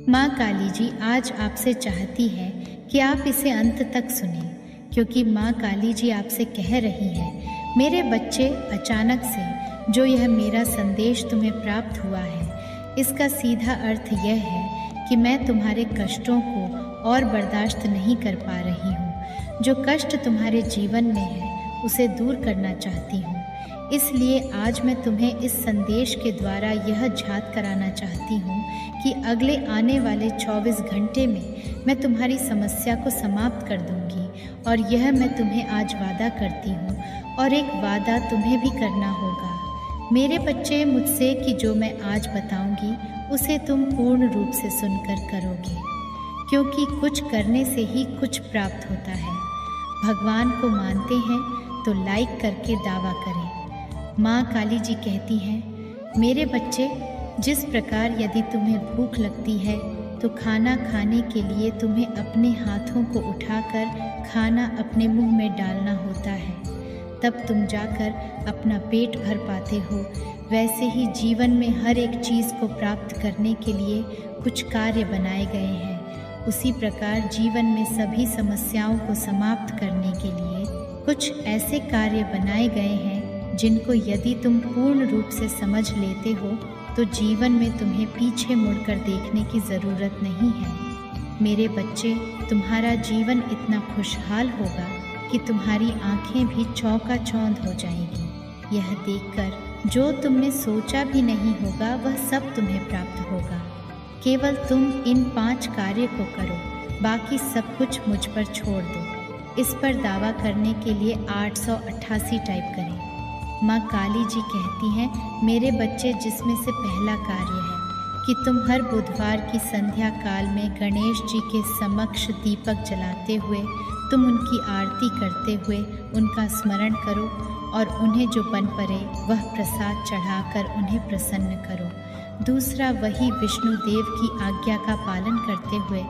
माँ काली जी आज आपसे चाहती है कि आप इसे अंत तक सुनें, क्योंकि माँ काली जी आपसे कह रही है, मेरे बच्चे, अचानक से जो यह मेरा संदेश तुम्हें प्राप्त हुआ है, इसका सीधा अर्थ यह है कि मैं तुम्हारे कष्टों को और बर्दाश्त नहीं कर पा रही हूँ। जो कष्ट तुम्हारे जीवन में है उसे दूर करना चाहती हूँ। इसलिए आज मैं तुम्हें इस संदेश के द्वारा यह झात कराना चाहती हूँ कि अगले आने वाले 24 घंटे में मैं तुम्हारी समस्या को समाप्त कर दूँगी। और यह मैं तुम्हें आज वादा करती हूँ, और एक वादा तुम्हें भी करना होगा मेरे बच्चे मुझसे कि जो मैं आज बताऊँगी उसे तुम पूर्ण रूप से सुनकर करोगे, क्योंकि कुछ करने से ही कुछ प्राप्त होता है। भगवान को मानते हैं तो लाइक करके दावा करें। माँ काली जी कहती हैं, मेरे बच्चे, जिस प्रकार यदि तुम्हें भूख लगती है तो खाना खाने के लिए तुम्हें अपने हाथों को उठाकर खाना अपने मुंह में डालना होता है, तब तुम जाकर अपना पेट भर पाते हो, वैसे ही जीवन में हर एक चीज़ को प्राप्त करने के लिए कुछ कार्य बनाए गए हैं। उसी प्रकार जीवन में सभी समस्याओं को समाप्त करने के लिए कुछ ऐसे कार्य बनाए गए हैं जिनको यदि तुम पूर्ण रूप से समझ लेते हो तो जीवन में तुम्हें पीछे मुड़कर देखने की ज़रूरत नहीं है। मेरे बच्चे, तुम्हारा जीवन इतना खुशहाल होगा कि तुम्हारी आंखें भी चौंका-चौंध हो जाएंगी। यह देखकर जो तुमने सोचा भी नहीं होगा वह सब तुम्हें प्राप्त होगा। केवल तुम इन 5 कार्य को करो, बाकी सब कुछ मुझ पर छोड़ दो। इस पर दावा करने के लिए 888 टाइप करें। माँ काली जी कहती हैं, मेरे बच्चे, जिसमें से पहला कार्य है कि तुम हर बुधवार की संध्या काल में गणेश जी के समक्ष दीपक जलाते हुए तुम उनकी आरती करते हुए उनका स्मरण करो और उन्हें जो बन पड़े वह प्रसाद चढ़ाकर उन्हें प्रसन्न करो। दूसरा, वही विष्णु देव की आज्ञा का पालन करते हुए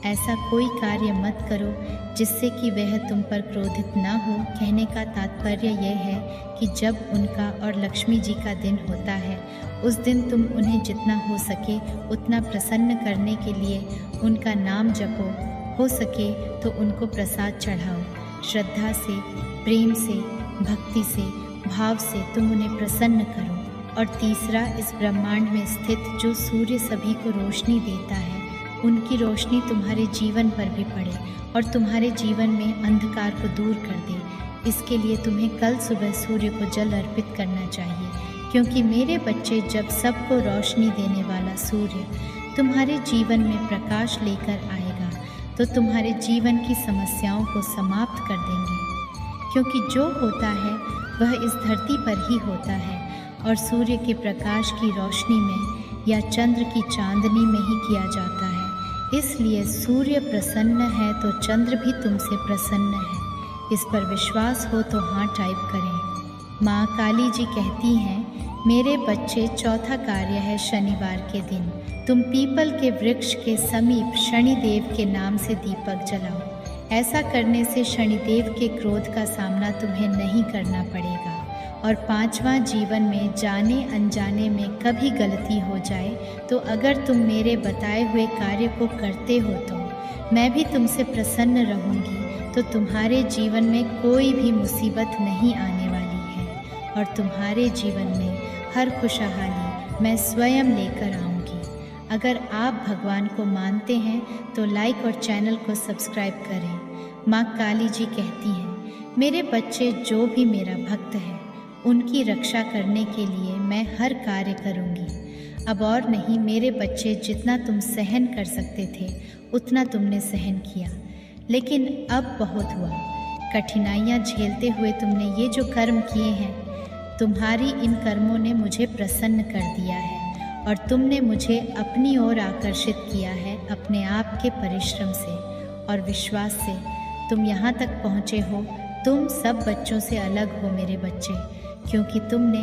ऐसा कोई कार्य मत करो जिससे कि वह तुम पर क्रोधित न हो। कहने का तात्पर्य यह है कि जब उनका और लक्ष्मी जी का दिन होता है उस दिन तुम उन्हें जितना हो सके उतना प्रसन्न करने के लिए उनका नाम जपो। हो सके तो उनको प्रसाद चढ़ाओ। श्रद्धा से, प्रेम से, भक्ति से, भाव से तुम उन्हें प्रसन्न करो। और तीसरा, इस ब्रह्मांड में स्थित जो सूर्य सभी को रोशनी देता है उनकी रोशनी तुम्हारे जीवन पर भी पड़े और तुम्हारे जीवन में अंधकार को दूर कर दे। इसके लिए तुम्हें कल सुबह सूर्य को जल अर्पित करना चाहिए, क्योंकि मेरे बच्चे, जब सबको रोशनी देने वाला सूर्य तुम्हारे जीवन में प्रकाश लेकर आएगा तो तुम्हारे जीवन की समस्याओं को समाप्त कर देंगे। क्योंकि जो होता है वह इस धरती पर ही होता है और सूर्य के प्रकाश की रोशनी में या चंद्र की चांदनी में ही किया जाता है। इसलिए सूर्य प्रसन्न है तो चंद्र भी तुमसे प्रसन्न है। इस पर विश्वास हो तो हाँ टाइप करें। माँ काली जी कहती हैं, मेरे बच्चे, चौथा कार्य है शनिवार के दिन तुम पीपल के वृक्ष के समीप शनिदेव के नाम से दीपक जलाओ। ऐसा करने से शनिदेव के क्रोध का सामना तुम्हें नहीं करना पड़ेगा। और 5वां, जीवन में जाने अनजाने में कभी गलती हो जाए तो अगर तुम मेरे बताए हुए कार्य को करते हो तो मैं भी तुमसे प्रसन्न रहूँगी, तो तुम्हारे जीवन में कोई भी मुसीबत नहीं आने वाली है और तुम्हारे जीवन में हर खुशहाली मैं स्वयं लेकर आऊँगी। अगर आप भगवान को मानते हैं तो लाइक और चैनल को सब्सक्राइब करें। माँ काली जी कहती हैं, मेरे बच्चे, जो भी मेरा भक्त है उनकी रक्षा करने के लिए मैं हर कार्य करूँगी। अब और नहीं मेरे बच्चे, जितना तुम सहन कर सकते थे उतना तुमने सहन किया, लेकिन अब बहुत हुआ। कठिनाइयाँ झेलते हुए तुमने ये जो कर्म किए हैं, तुम्हारी इन कर्मों ने मुझे प्रसन्न कर दिया है और तुमने मुझे अपनी ओर आकर्षित किया है अपने आप के परिश्रम से और विश्वास से तुम यहाँ तक पहुँचे हो। तुम सब बच्चों से अलग हो मेरे बच्चे, क्योंकि तुमने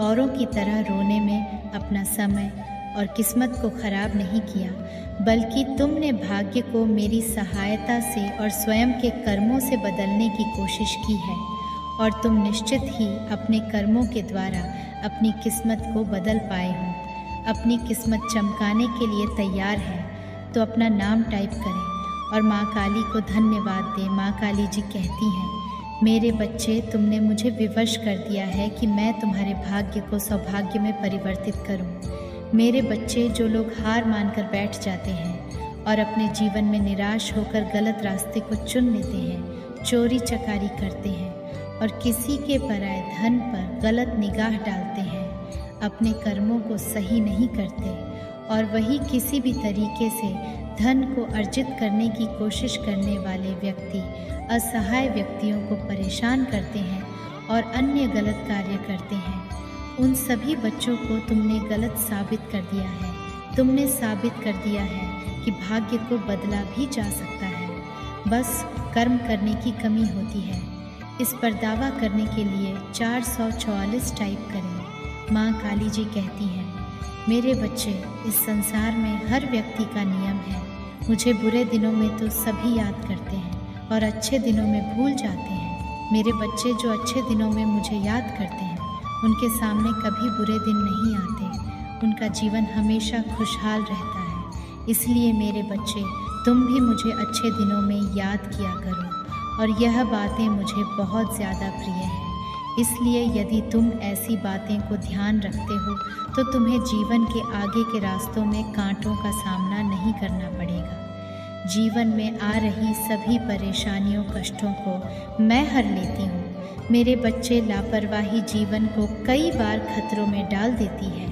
औरों की तरह रोने में अपना समय और किस्मत को खराब नहीं किया, बल्कि तुमने भाग्य को मेरी सहायता से और स्वयं के कर्मों से बदलने की कोशिश की है। और तुम निश्चित ही अपने कर्मों के द्वारा अपनी किस्मत को बदल पाए हो। अपनी किस्मत चमकाने के लिए तैयार है। तो अपना नाम टाइप करें और माँ काली को धन्यवाद दें। माँ काली जी कहती हैं, मेरे बच्चे, तुमने मुझे विवश कर दिया है कि मैं तुम्हारे भाग्य को सौभाग्य में परिवर्तित करूं। मेरे बच्चे, जो लोग हार मानकर बैठ जाते हैं और अपने जीवन में निराश होकर गलत रास्ते को चुन लेते हैं, चोरी चकारी करते हैं और किसी के पराए धन पर गलत निगाह डालते हैं, अपने कर्मों को सही नहीं करते और वही किसी भी तरीके से धन को अर्जित करने की कोशिश करने वाले व्यक्ति असहाय व्यक्तियों को परेशान करते हैं और अन्य गलत कार्य करते हैं, उन सभी बच्चों को तुमने गलत साबित कर दिया है। तुमने साबित कर दिया है कि भाग्य को बदला भी जा सकता है, बस कर्म करने की कमी होती है। इस पर दावा करने के लिए 444 टाइप करें। माँ काली जी कहती हैं, मेरे बच्चे, इस संसार में हर व्यक्ति का नियम है। मुझे बुरे दिनों में तो सभी याद करते हैं और अच्छे दिनों में भूल जाते हैं। मेरे बच्चे, जो अच्छे दिनों में मुझे याद करते हैं, उनके सामने कभी बुरे दिन नहीं आते। उनका जीवन हमेशा खुशहाल रहता है। इसलिए मेरे बच्चे, तुम भी मुझे अच्छे दिनों में याद किया करो और यह बातें मुझे बहुत ज़्यादा प्रिय हैं। इसलिए यदि तुम ऐसी बातें को ध्यान रखते हो तो तुम्हें जीवन के आगे के रास्तों में कांटों का सामना नहीं करना पड़ेगा। जीवन में आ रही सभी परेशानियों, कष्टों को मैं हर लेती हूँ। मेरे बच्चे, लापरवाही जीवन को कई बार खतरों में डाल देती है।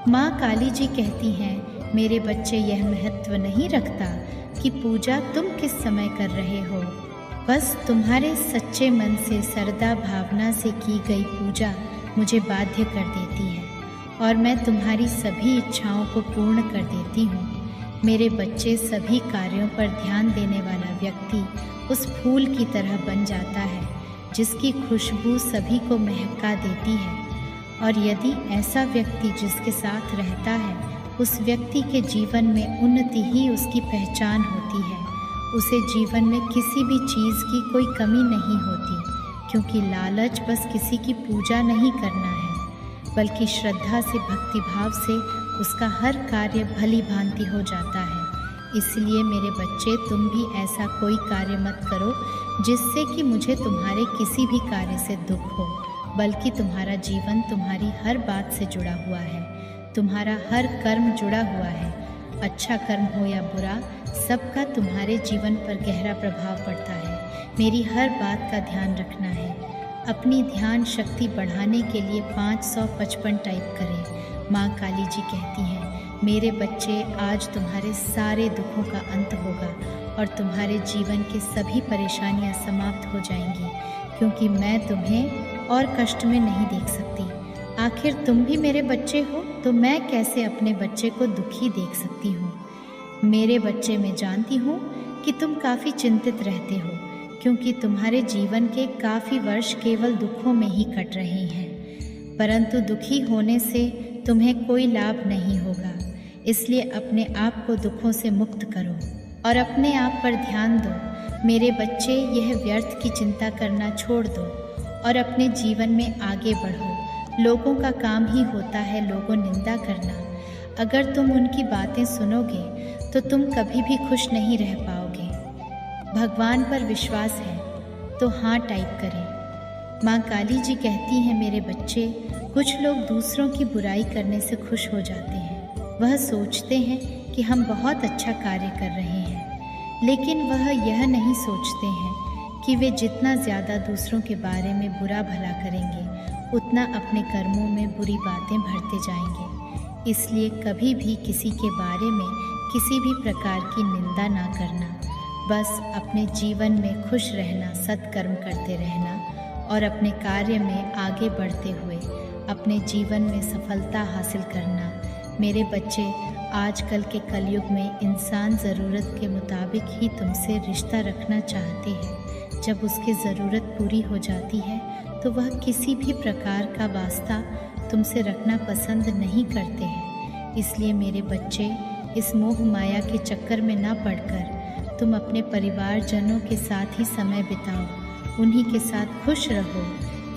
माँ काली जी कहती हैं, मेरे बच्चे, यह महत्व नहीं रखता कि पूजा तुम किस समय कर रहे हो, बस तुम्हारे सच्चे मन से, श्रद्धा भावना से की गई पूजा मुझे बाध्य कर देती है और मैं तुम्हारी सभी इच्छाओं को पूर्ण कर देती हूँ। मेरे बच्चे, सभी कार्यों पर ध्यान देने वाला व्यक्ति उस फूल की तरह बन जाता है जिसकी खुशबू सभी को महका देती है और यदि ऐसा व्यक्ति जिसके साथ रहता है, उस व्यक्ति के जीवन में उन्नति ही उसकी पहचान होती है। उसे जीवन में किसी भी चीज़ की कोई कमी नहीं होती, क्योंकि लालच बस किसी की पूजा नहीं करना है, बल्कि श्रद्धा से, भक्तिभाव से उसका हर कार्य भली भांति हो जाता है। इसलिए मेरे बच्चे, तुम भी ऐसा कोई कार्य मत करो जिससे कि मुझे तुम्हारे किसी भी कार्य से दुख हो, बल्कि तुम्हारा जीवन तुम्हारी हर बात से जुड़ा हुआ है, तुम्हारा हर कर्म जुड़ा हुआ है। अच्छा कर्म हो या बुरा, सबका तुम्हारे जीवन पर गहरा प्रभाव पड़ता है। मेरी हर बात का ध्यान रखना है। अपनी ध्यान शक्ति बढ़ाने के लिए 555 टाइप करें। माँ काली जी कहती हैं, मेरे बच्चे, आज तुम्हारे सारे दुखों का अंत होगा और तुम्हारे जीवन के सभी परेशानियाँ समाप्त हो जाएंगी, क्योंकि मैं तुम्हें और कष्ट में नहीं देख सकती। आखिर तुम भी मेरे बच्चे हो, तो मैं कैसे अपने बच्चे को दुखी देख सकती हूँ। मेरे बच्चे, मैं जानती हूँ कि तुम काफ़ी चिंतित रहते हो, क्योंकि तुम्हारे जीवन के काफ़ी वर्ष केवल दुखों में ही कट रहे हैं, परंतु दुखी होने से तुम्हें कोई लाभ नहीं होगा। इसलिए अपने आप को दुखों से मुक्त करो और अपने आप पर ध्यान दो। मेरे बच्चे, यह व्यर्थ की चिंता करना छोड़ दो और अपने जीवन में आगे बढ़ो। लोगों का काम ही होता है लोगों निंदा करना। अगर तुम उनकी बातें सुनोगे तो तुम कभी भी खुश नहीं रह पाओगे। भगवान पर विश्वास है तो हाँ टाइप करें। माँ काली जी कहती हैं, मेरे बच्चे, कुछ लोग दूसरों की बुराई करने से खुश हो जाते हैं। वह सोचते हैं कि हम बहुत अच्छा कार्य कर रहे हैं, लेकिन वह यह नहीं सोचते हैं कि वे जितना ज़्यादा दूसरों के बारे में बुरा भला करेंगे, उतना अपने कर्मों में बुरी बातें भरते जाएंगे। इसलिए कभी भी किसी के बारे में किसी भी प्रकार की निंदा ना करना, बस अपने जीवन में खुश रहना, सत्कर्म करते रहना और अपने कार्य में आगे बढ़ते हुए अपने जीवन में सफलता हासिल करना। मेरे बच्चे, आजकल के कलयुग में इंसान ज़रूरत के मुताबिक ही तुमसे रिश्ता रखना चाहते हैं। जब उसकी ज़रूरत पूरी हो जाती है तो वह किसी भी प्रकार का वास्ता तुमसे रखना पसंद नहीं करते हैं। इसलिए मेरे बच्चे, इस मोह माया के चक्कर में ना पड़कर तुम अपने परिवारजनों के साथ ही समय बिताओ, उन्हीं के साथ खुश रहो।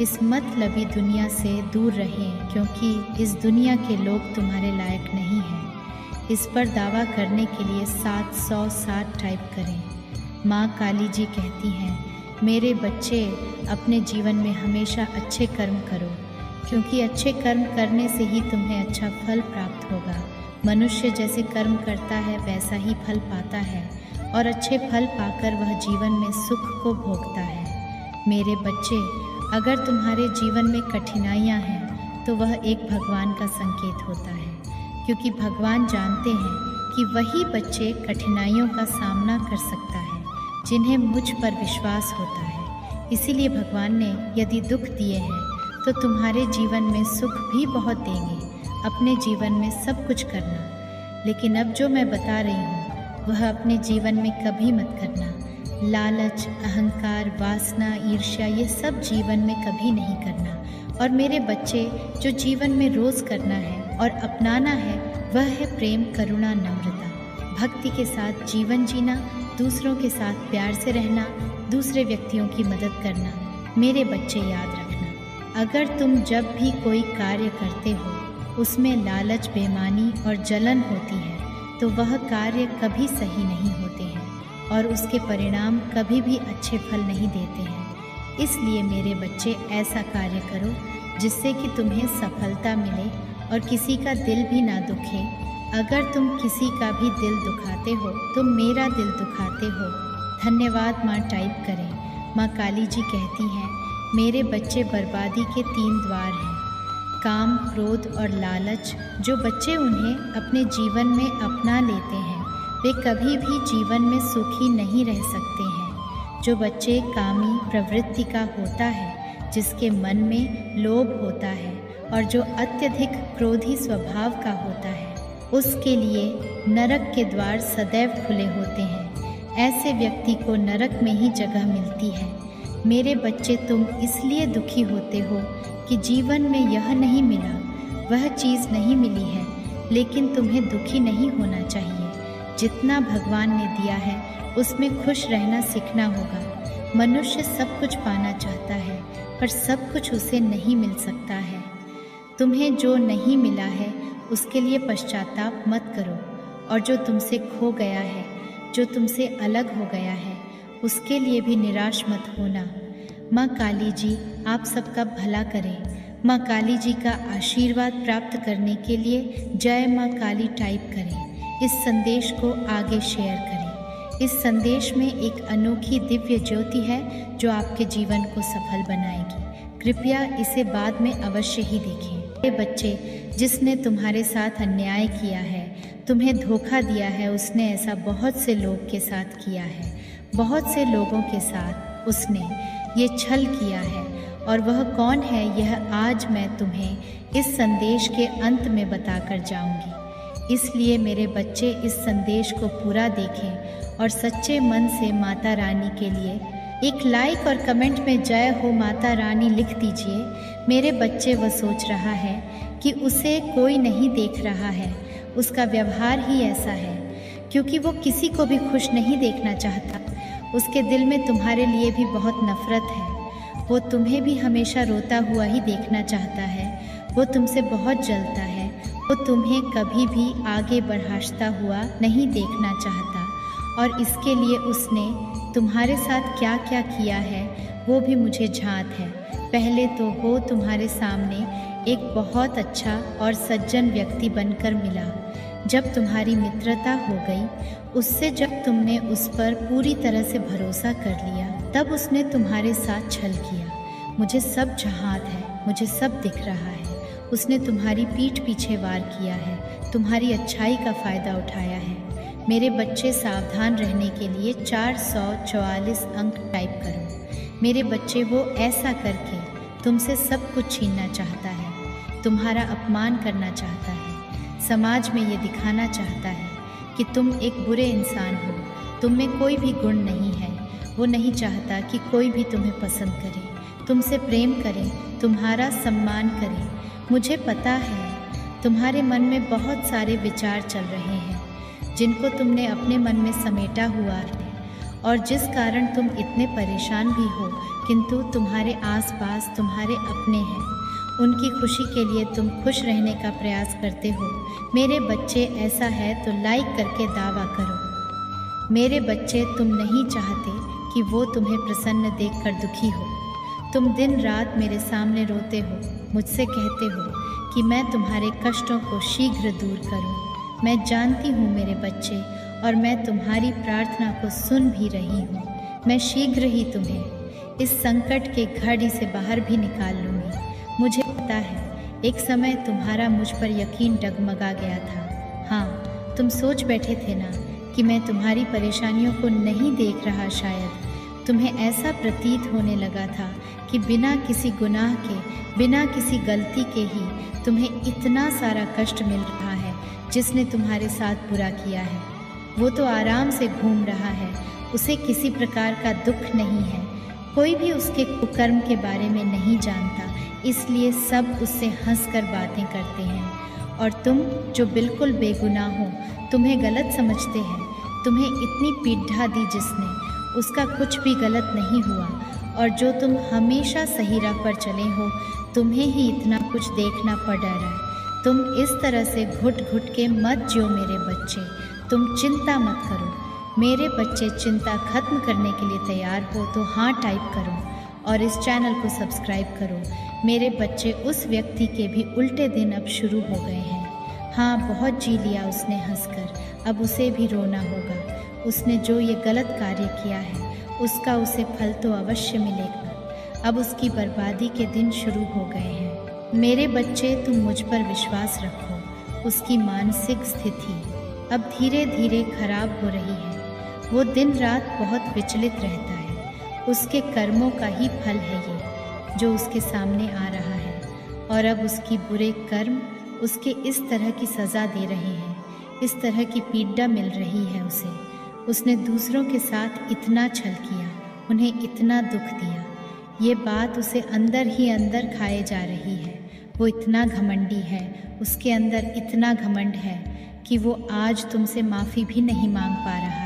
इस मतलबी दुनिया से दूर रहें, क्योंकि इस दुनिया के लोग तुम्हारे लायक नहीं हैं। इस पर दावा करने के लिए 707 टाइप करें। माँ काली जी कहती हैं, मेरे बच्चे अपने जीवन में हमेशा अच्छे कर्म करो, क्योंकि अच्छे कर्म करने से ही तुम्हें अच्छा फल प्राप्त होगा। मनुष्य जैसे कर्म करता है वैसा ही फल पाता है, और अच्छे फल पाकर वह जीवन में सुख को भोगता है। मेरे बच्चे, अगर तुम्हारे जीवन में कठिनाइयाँ हैं तो वह एक भगवान का संकेत होता है, क्योंकि भगवान जानते हैं कि वही बच्चे कठिनाइयों का सामना कर सकता है जिन्हें मुझ पर विश्वास होता है। इसीलिए भगवान ने यदि दुख दिए हैं तो तुम्हारे जीवन में सुख भी बहुत देंगे। अपने जीवन में सब कुछ करना, लेकिन अब जो मैं बता रही हूँ वह अपने जीवन में कभी मत करना। लालच, अहंकार, वासना, ईर्ष्या, ये सब जीवन में कभी नहीं करना। और मेरे बच्चे, जो जीवन में रोज़ करना है और अपनाना है वह है प्रेम, करुणा, नम्रता, भक्ति के साथ जीवन जीना, दूसरों के साथ प्यार से रहना, दूसरे व्यक्तियों की मदद करना। मेरे बच्चे, याद रखना, अगर तुम जब भी कोई कार्य करते हो उसमें लालच, बेईमानी और जलन होती है तो वह कार्य कभी सही नहीं होते हैं और उसके परिणाम कभी भी अच्छे फल नहीं देते हैं। इसलिए मेरे बच्चे, ऐसा कार्य करो जिससे कि तुम्हें सफलता मिले और किसी का दिल भी ना दुखे। अगर तुम किसी का भी दिल दुखाते हो तो मेरा दिल दुखाते हो। धन्यवाद माँ टाइप करें। माँ काली जी कहती हैं, मेरे बच्चे, बर्बादी के 3 द्वार हैं, काम, क्रोध और लालच। जो बच्चे उन्हें अपने जीवन में अपना लेते हैं वे कभी भी जीवन में सुखी नहीं रह सकते हैं। जो बच्चे कामी प्रवृत्ति का होता है, जिसके मन में लोभ होता है और जो अत्यधिक क्रोधी स्वभाव का होता है, उसके लिए नरक के द्वार सदैव खुले होते हैं। ऐसे व्यक्ति को नरक में ही जगह मिलती है। मेरे बच्चे, तुम इसलिए दुखी होते हो कि जीवन में यह नहीं मिला, वह चीज़ नहीं मिली है, लेकिन तुम्हें दुखी नहीं होना चाहिए। जितना भगवान ने दिया है उसमें खुश रहना सीखना होगा। मनुष्य सब कुछ पाना चाहता है पर सब कुछ उसे नहीं मिल सकता है। तुम्हें जो नहीं मिला है उसके लिए पश्चाताप मत करो, और जो तुमसे खो गया है, जो तुमसे अलग हो गया है, उसके लिए भी निराश मत होना। माँ काली जी आप सबका भला करें। माँ काली जी का आशीर्वाद प्राप्त करने के लिए जय माँ काली टाइप करें। इस संदेश को आगे शेयर करें। इस संदेश में एक अनोखी दिव्य ज्योति है जो आपके जीवन को सफल बनाएगी। कृपया इसे बाद में अवश्य ही देखें। ये बच्चे, जिसने तुम्हारे साथ अन्याय किया है, तुम्हें धोखा दिया है, उसने ऐसा बहुत से लोग के साथ किया है। बहुत से लोगों के साथ उसने ये छल किया है, और वह कौन है यह आज मैं तुम्हें इस संदेश के अंत में बताकर जाऊंगी। इसलिए मेरे बच्चे, इस संदेश को पूरा देखें और सच्चे मन से माता रानी के लिए एक लाइक और कमेंट में जय हो माता रानी लिख दीजिए। मेरे बच्चे, वह सोच रहा है कि उसे कोई नहीं देख रहा है, उसका व्यवहार ही ऐसा है, क्योंकि वो किसी को भी खुश नहीं देखना चाहता। उसके दिल में तुम्हारे लिए भी बहुत नफरत है। वो तुम्हें भी हमेशा रोता हुआ ही देखना चाहता है। वो तुमसे बहुत जलता है। वो तुम्हें कभी भी आगे बढ़ाता हुआ नहीं देखना चाहता, और इसके लिए उसने तुम्हारे साथ क्या क्या किया है वो भी मुझे झांत है। पहले तो वो तुम्हारे सामने एक बहुत अच्छा और सज्जन व्यक्ति बनकर मिला। जब तुम्हारी मित्रता हो गई, उससे जब तुमने उस पर पूरी तरह से भरोसा कर लिया, तब उसने तुम्हारे साथ छल किया। मुझे सब झांत है, मुझे सब दिख रहा है। उसने तुम्हारी पीठ पीछे वार किया है, तुम्हारी अच्छाई का फ़ायदा उठाया है। मेरे बच्चे, सावधान रहने के लिए 444 अंक टाइप करो। मेरे बच्चे, वो ऐसा करके तुमसे सब कुछ छीनना चाहता है, तुम्हारा अपमान करना चाहता है, समाज में ये दिखाना चाहता है कि तुम एक बुरे इंसान हो, तुम में कोई भी गुण नहीं है। वो नहीं चाहता कि कोई भी तुम्हें पसंद करे, तुमसे प्रेम करे, तुम्हारा सम्मान करे। मुझे पता है तुम्हारे मन में बहुत सारे विचार चल रहे हैं जिनको तुमने अपने मन में समेटा हुआ है, और जिस कारण तुम इतने परेशान भी हो, किंतु तुम्हारे आसपास तुम्हारे अपने हैं। उनकी खुशी के लिए तुम खुश रहने का प्रयास करते हो। मेरे बच्चे, ऐसा है तो लाइक करके दावा करो। मेरे बच्चे, तुम नहीं चाहते कि वो तुम्हें प्रसन्न देखकर दुखी हो। तुम दिन रात मेरे सामने रोते हो, मुझसे कहते हो कि मैं तुम्हारे कष्टों को शीघ्र दूर करूं। मैं जानती हूँ मेरे बच्चे, और मैं तुम्हारी प्रार्थना को सुन भी रही हूँ। मैं शीघ्र ही तुम्हें इस संकट के घड़ी से बाहर भी निकाल लूँगी। मुझे पता है एक समय तुम्हारा मुझ पर यकीन डगमगा गया था। हाँ, तुम सोच बैठे थे ना कि मैं तुम्हारी परेशानियों को नहीं देख रहा। शायद तुम्हें ऐसा प्रतीत होने लगा था कि बिना किसी गुनाह के, बिना किसी गलती के ही तुम्हें इतना सारा कष्ट मिल रहा है। जिसने तुम्हारे साथ बुरा किया है वो तो आराम से घूम रहा है, उसे किसी प्रकार का दुख नहीं है। कोई भी उसके कुकर्म के बारे में नहीं जानता, इसलिए सब उससे हंसकर बातें करते हैं। और तुम जो बिल्कुल बेगुनाह हो, तुम्हें गलत समझते हैं। तुम्हें इतनी पीड़ा दी जिसने, उसका कुछ भी गलत नहीं हुआ। और जो तुम हमेशा सही राह पर चले हो, तुम्हें ही इतना कुछ देखना पड़ रहा है। तुम इस तरह से घुट घुट के मत जियो मेरे बच्चे। तुम चिंता मत करो मेरे बच्चे। चिंता खत्म करने के लिए तैयार हो तो हाँ टाइप करो और इस चैनल को सब्सक्राइब करो। मेरे बच्चे, उस व्यक्ति के भी उल्टे दिन अब शुरू हो गए हैं। हाँ, बहुत जी लिया उसने हंसकर, अब उसे भी रोना होगा। उसने जो ये गलत कार्य किया है उसका उसे फल तो अवश्य मिलेगा। अब उसकी बर्बादी के दिन शुरू हो गए हैं। मेरे बच्चे, तुम मुझ पर विश्वास रखो। उसकी मानसिक स्थिति अब धीरे धीरे खराब हो रही है। वो दिन रात बहुत विचलित रहता है। उसके कर्मों का ही फल है ये जो उसके सामने आ रहा है। और अब उसकी बुरे कर्म उसके इस तरह की सज़ा दे रहे हैं, इस तरह की पीड़ा मिल रही है उसे। उसने दूसरों के साथ इतना छल किया, उन्हें इतना दुख दिया। ये बात उसे अंदर ही अंदर खाए जा रही है। वो इतना घमंडी है, उसके अंदर इतना घमंड है कि वो आज तुमसे माफ़ी भी नहीं मांग पा रहा है।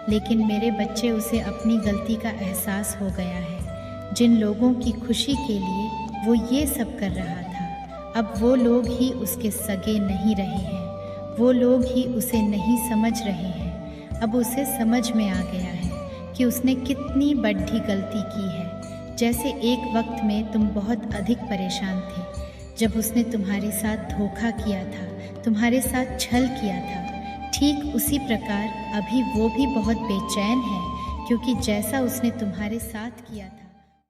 लेकिन मेरे बच्चे, उसे अपनी गलती का एहसास हो गया है। जिन लोगों की खुशी के लिए वो ये सब कर रहा था, अब वो लोग ही उसके सगे नहीं रहे हैं। वो लोग ही उसे नहीं समझ रहे हैं। अब उसे समझ में आ गया है कि उसने कितनी बड़ी गलती की है। जैसे एक वक्त में तुम बहुत अधिक परेशान थे जब उसने तुम्हारे साथ धोखा किया था, तुम्हारे साथ छल किया था। ठीक उसी प्रकार अभी वो भी बहुत बेचैन है, क्योंकि जैसा उसने तुम्हारे साथ किया था